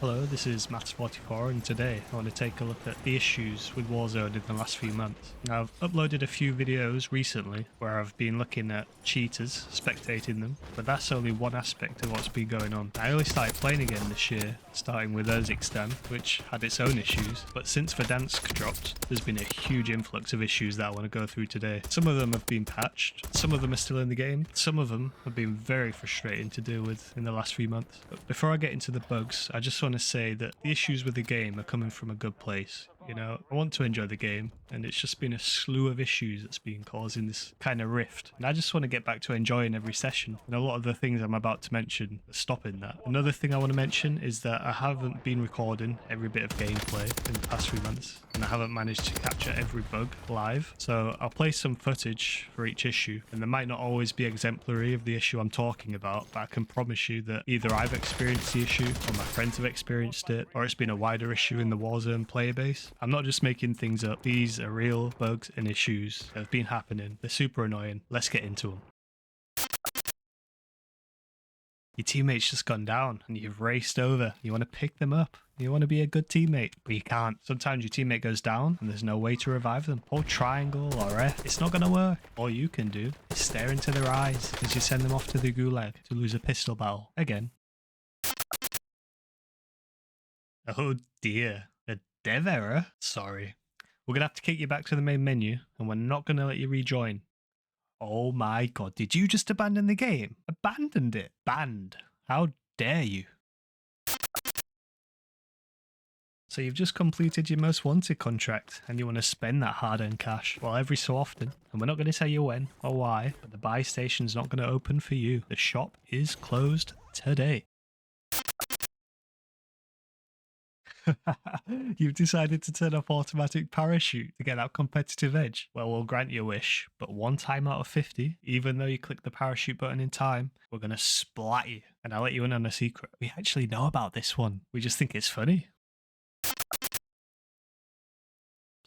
Hello, this is Maths44 and today I want to take a look at the issues with Warzone in the last few months. Now, I've uploaded a few videos recently where I've been looking at cheaters, spectating them, but that's only one aspect of what's been going on. I only started playing again this year, starting with Urzikstan, which had its own issues, but since Verdansk dropped, there's been a huge influx of issues that I want to go through today. Some of them have been patched, some of them are still in the game, some of them have been very frustrating to deal with in the last few months. But before I get into the bugs, I just want to say that the issues with the game are coming from a good place. You know, I want to enjoy the game, and it's just been a slew of issues that's been causing this kind of rift. And I just want to get back to enjoying every session, and a lot of the things I'm about to mention are stopping that. Another thing I want to mention is that I haven't been recording every bit of gameplay in the past few months, and I haven't managed to capture every bug live. So I'll play some footage for each issue, and there might not always be exemplary of the issue I'm talking about, but I can promise you that either I've experienced the issue, or my friends have experienced it, or it's been a wider issue in the Warzone player base. I'm not just making things up. These are real bugs and issues that have been happening. They're super annoying. Let's get into them. Your teammate's just gone down and you've raced over. You want to pick them up. You want to be a good teammate, but you can't. Sometimes your teammate goes down and there's no way to revive them. Hold triangle or F. It's not going to work. All you can do is stare into their eyes as you send them off to the gulag to lose a pistol battle again. Oh dear. A dev error? Sorry. We're going to have to kick you back to the main menu and we're not going to let you rejoin. Oh my god, did you just abandon the game? Abandoned it? Banned. How dare you? So you've just completed your most wanted contract and you want to spend that hard-earned cash. Well, every so often, and we're not going to tell you when or why, but the buy station's not going to open for you. The shop is closed today. You've decided to turn off automatic parachute to get that competitive edge. Well, we'll grant your wish, but one time out of 50, even though you click the parachute button in time, we're going to splat you. And I'll let you in on a secret. We actually know about this one. We just think it's funny.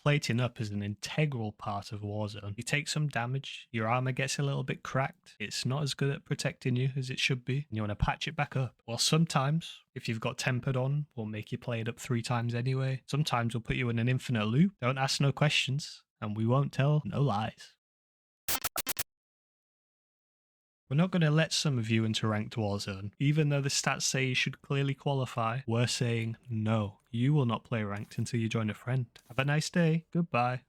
Plating up is an integral part of Warzone. You take some damage, your armor gets a little bit cracked, it's not as good at protecting you as it should be, and you want to patch it back up. Well, sometimes, if you've got tempered on, we'll make you play it up 3 times anyway. Sometimes we'll put you in an infinite loop, don't ask no questions, and we won't tell no lies. We're not going to let some of you into ranked Warzone. Even though the stats say you should clearly qualify, we're saying no. You will not play ranked until you join a friend. Have a nice day. Goodbye.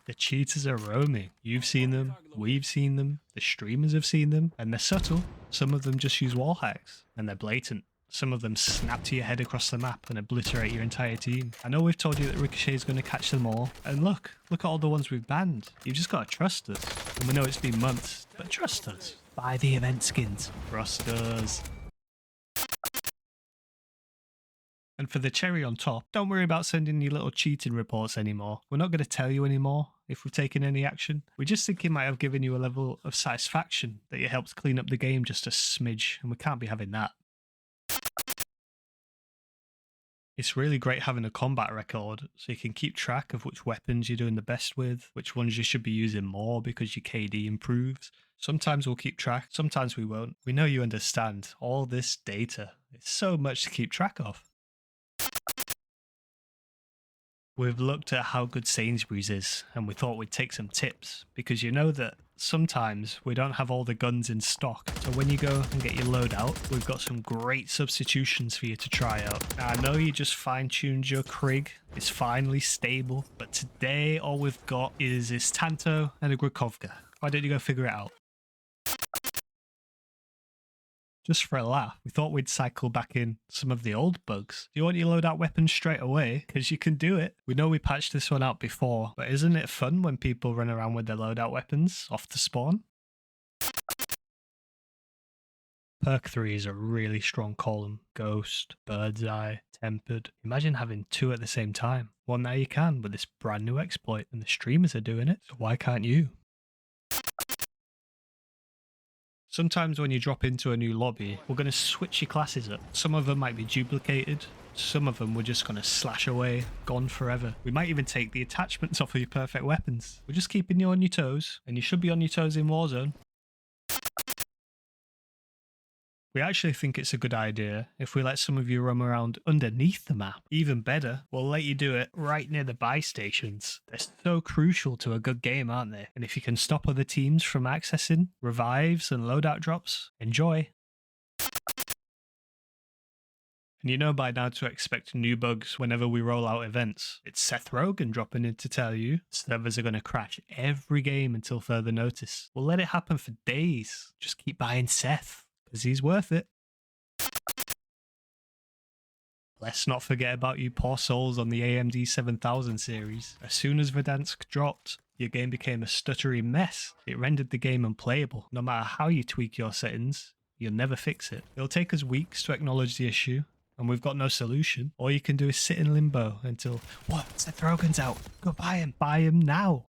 The cheaters are roaming. You've seen them, we've seen them, the streamers have seen them, and they're subtle. Some of them just use wall hacks, and they're blatant. Some of them snap to your head across the map and obliterate your entire team. I know we've told you that Ricochet is going to catch them all, and look at all the ones we've banned. You've just got to trust us. And we know it's been months, but trust us. Buy the event skins. Trust us. And for the cherry on top, don't worry about sending your little cheating reports anymore. We're not going to tell you anymore if we've taken any action. We just think it might have given you a level of satisfaction that you helped clean up the game just a smidge, and we can't be having that. It's really great having a combat record, so you can keep track of which weapons you're doing the best with, which ones you should be using more because your KD improves. Sometimes we'll keep track, sometimes we won't. We know you understand all this data. It's so much to keep track of. We've looked at how good Sainsbury's is, and we thought we'd take some tips, because you know that sometimes we don't have all the guns in stock. So when you go and get your loadout, we've got some great substitutions for you to try out. Now, I know you just fine-tuned your Krig, it's finally stable, but today all we've got is this Tanto and a Grukovka. Why don't you go figure it out? Just for a laugh, we thought we'd cycle back in some of the old bugs. Do you want your loadout weapons straight away? Because you can do it. We know we patched this one out before, but isn't it fun when people run around with their loadout weapons off the spawn? Perk 3 is a really strong column. Ghost, Bird's Eye, Tempered. Imagine having 2 at the same time. Well, now you can with this brand new exploit, and the streamers are doing it, so why can't you? Sometimes when you drop into a new lobby, we're going to switch your classes up. Some of them might be duplicated, some of them we're just going to slash away, gone forever. We might even take the attachments off of your perfect weapons. We're just keeping you on your toes, and you should be on your toes in Warzone. We actually think it's a good idea if we let some of you roam around underneath the map. Even better, we'll let you do it right near the buy stations. They're so crucial to a good game, aren't they? And if you can stop other teams from accessing revives and loadout drops, enjoy. And you know by now to expect new bugs whenever we roll out events. It's Seth Rogen dropping in to tell you servers are going to crash every game until further notice. We'll let it happen for days. Just keep buying Seth, because he's worth it. Let's not forget about you poor souls on the AMD 7000 series. As soon as Verdansk dropped, your game became a stuttery mess. It rendered the game unplayable. No matter how you tweak your settings, you'll never fix it. It'll take us weeks to acknowledge the issue, and we've got no solution. All you can do is sit in limbo until, what? Seth Rogen's out. Go buy him. Buy him now.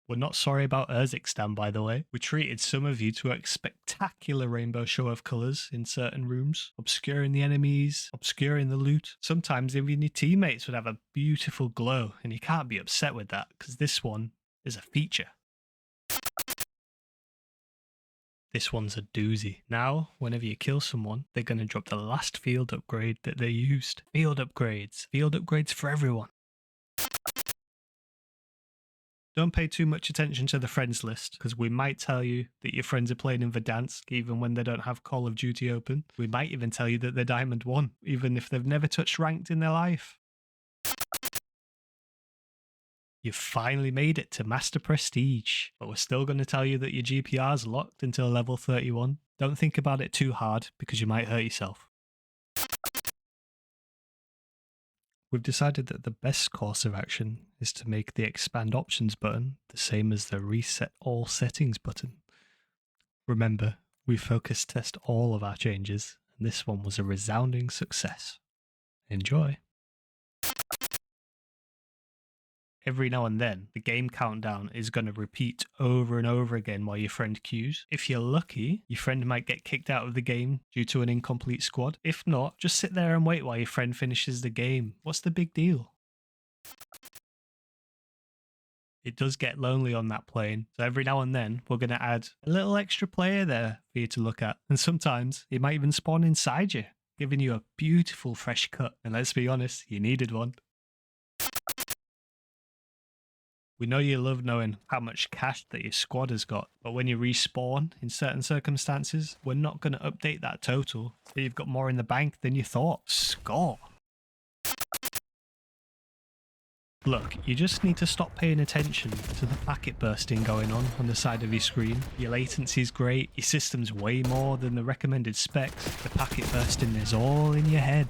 We're not sorry about Urzikstan, by the way. We treated some of you to a spectacular rainbow show of colours in certain rooms, obscuring the enemies, obscuring the loot. Sometimes even your teammates would have a beautiful glow, and you can't be upset with that, because this one is a feature. This one's a doozy. Now, whenever you kill someone, they're going to drop the last field upgrade that they used. Field upgrades for everyone. Don't pay too much attention to the friends list, because we might tell you that your friends are playing in Verdansk even when they don't have Call of Duty open. We might even tell you that they're Diamond 1, even if they've never touched ranked in their life. You've finally made it to Master Prestige, but we're still going to tell you that your GPR's locked until level 31. Don't think about it too hard, because you might hurt yourself. We've decided that the best course of action is to make the expand options button the same as the reset all settings button. Remember, we focus test all of our changes, and this one was a resounding success. Enjoy. Every now and then, the game countdown is going to repeat over and over again while your friend queues. If you're lucky, your friend might get kicked out of the game due to an incomplete squad. If not, just sit there and wait while your friend finishes the game. What's the big deal? It does get lonely on that plane, so every now and then we're going to add a little extra player there for you to look at. And sometimes it might even spawn inside you, giving you a beautiful fresh cut. And let's be honest, you needed one. We know you love knowing how much cash that your squad has got, but when you respawn in certain circumstances, we're not going to update that total, so you've got more in the bank than you thought. Score! Look, you just need to stop paying attention to the packet bursting going on the side of your screen. Your latency's great, your system's way more than the recommended specs. The packet bursting is all in your head.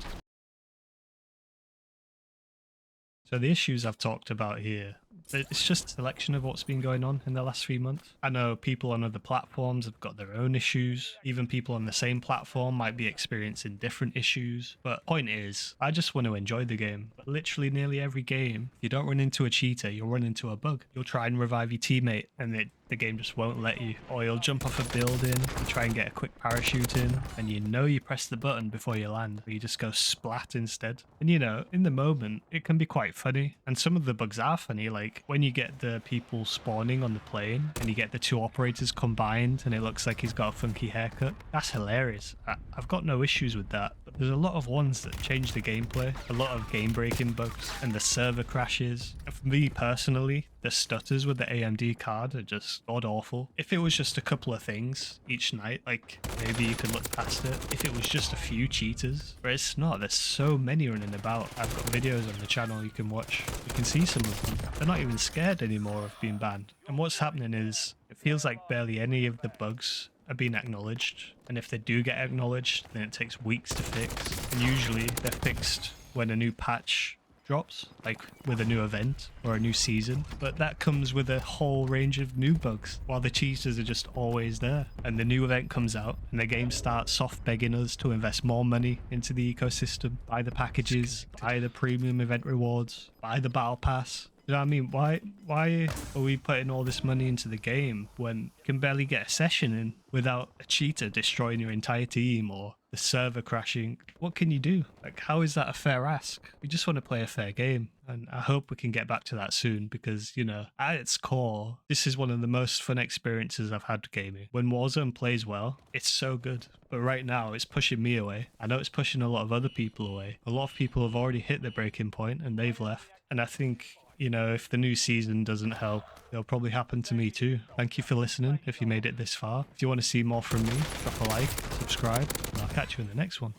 So the issues I've talked about here, it's just a selection of what's been going on in the last few months. I know people on other platforms have got their own issues. Even people on the same platform might be experiencing different issues. But point is, I just want to enjoy the game. But literally nearly every game, you don't run into a cheater, you'll run into a bug. You'll try and revive your teammate and the game just won't let you. Or you'll jump off a building and try and get a quick parachute in, and you know you press the button before you land, but you just go splat instead. And you know, in the moment, it can be quite funny. And some of the bugs are funny, like when you get the people spawning on the plane and you get the two operators combined and it looks like he's got a funky haircut. That's hilarious. I've got no issues with that. But there's a lot of ones that change the gameplay, a lot of game-breaking bugs, and the server crashes. And for me personally, the stutters with the AMD card are just god-awful. If it was just a couple of things each night, like maybe you could look past it. If it was just a few cheaters, but it's not. There's so many running about. I've got videos on the channel you can watch. You can see some of them. They're not even scared anymore of being banned. And what's happening is, it feels like barely any of the bugs are being acknowledged. And if they do get acknowledged, then it takes weeks to fix. And usually they're fixed when a new patch drops, like with a new event or a new season, but that comes with a whole range of new bugs, while the cheaters are just always there. And the new event comes out and the game starts soft begging us to invest more money into the ecosystem, buy the packages, buy the premium event rewards, buy the battle pass, You know what I mean? Why are we putting all this money into the game when you can barely get a session in without a cheater destroying your entire team or the server crashing? What can you do? Like, how is that a fair ask? We just want to play a fair game, and I hope we can get back to that soon because, you know, at its core, this is one of the most fun experiences I've had gaming. When Warzone plays well, it's so good. But right now, it's pushing me away. I know it's pushing a lot of other people away. A lot of people have already hit the breaking point and they've left. And I think, you know, if the new season doesn't help, it'll probably happen to me too. Thank you for listening if you made it this far. If you want to see more from me, drop a like, subscribe, and I'll catch you in the next one.